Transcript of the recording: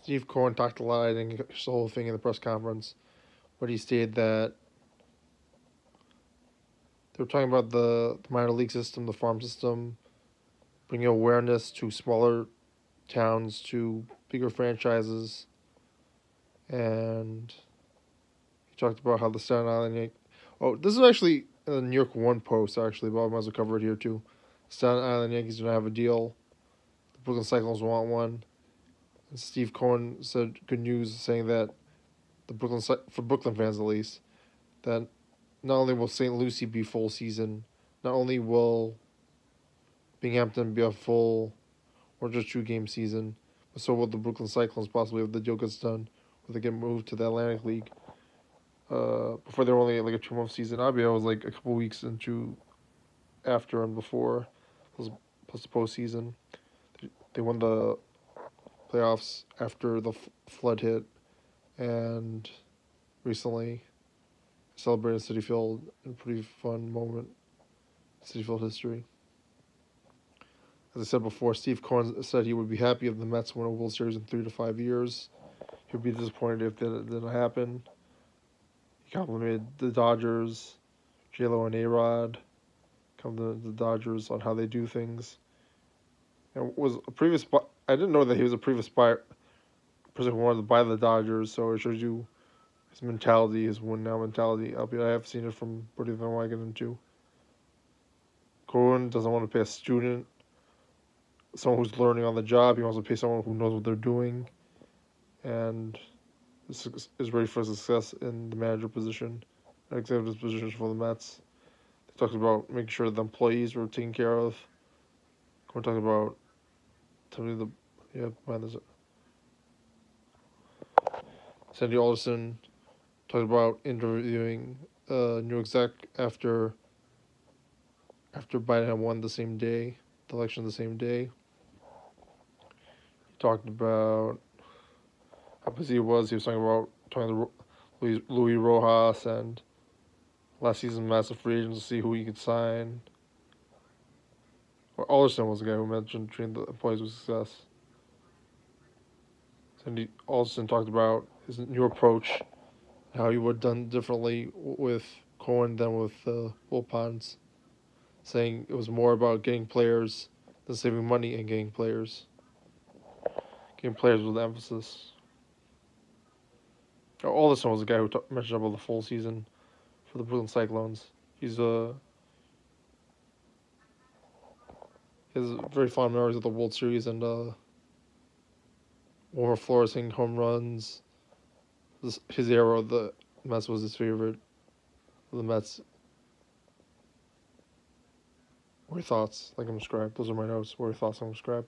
Steve Cohen talked a lot. I think the whole thing in the press conference, but he stated that they were talking about the minor league system, the farm system, bringing awareness to smaller towns, to bigger franchises, and he talked about how the Staten Island. Oh, this is actually in the New York One post actually, but I might as well cover it here too. Staten Island Yankees don't have a deal. The Brooklyn Cyclones want one. And Steve Cohen said good news, saying that for Brooklyn fans at least, that not only will St. Lucie be full season, not only will Binghamton be a full or just 2-game season, but so will the Brooklyn Cyclones possibly if the deal gets done, or they get moved to the Atlantic League. Before they were only like a 2-month season. Abia was like a couple weeks into after and before, plus the postseason. They won the playoffs after the flood hit, and recently celebrated Citi Field in a pretty fun moment in Citi Field history. As I said before, Steve Cohen said he would be happy if the Mets win a World Series in 3 to 5 years. He would be disappointed if that didn't happen. He complimented the Dodgers, J-Lo and A-Rod, complimented the Dodgers on how they do things. And I didn't know that he was a previous person who wanted to buy the Dodgers, so it shows you his mentality, his win-now mentality. Albeit I have seen it from Bertie Van Wagenen too. Cohen doesn't want to pay a student, someone who's learning on the job. He wants to pay someone who knows what they're doing, and is ready for success in the manager position and executive positions for the Mets. They talked about making sure the employees were taken care of. We're talking about Sandy Alderson talked about interviewing new exec after Biden had won the election the same day. He talked about how busy he was. He was talking to Louis Rojas and last season massive free agents to see who he could sign. Or Alderson was the guy who mentioned treating the employees with success. Sandy Alderson talked about his new approach, how he would have done differently with Cohen than with Wilpons, saying it was more about getting players than saving money and getting players. Getting players with emphasis. Alderson was the guy who mentioned about the full season for the Brooklyn Cyclones. He has very fond memories of the World Series and Wilmer Flores hitting home runs. His era of the Mets was his favorite. The Mets. What are your thoughts? Like and subscribe. Those are my notes. What are your thoughts? Like and subscribe.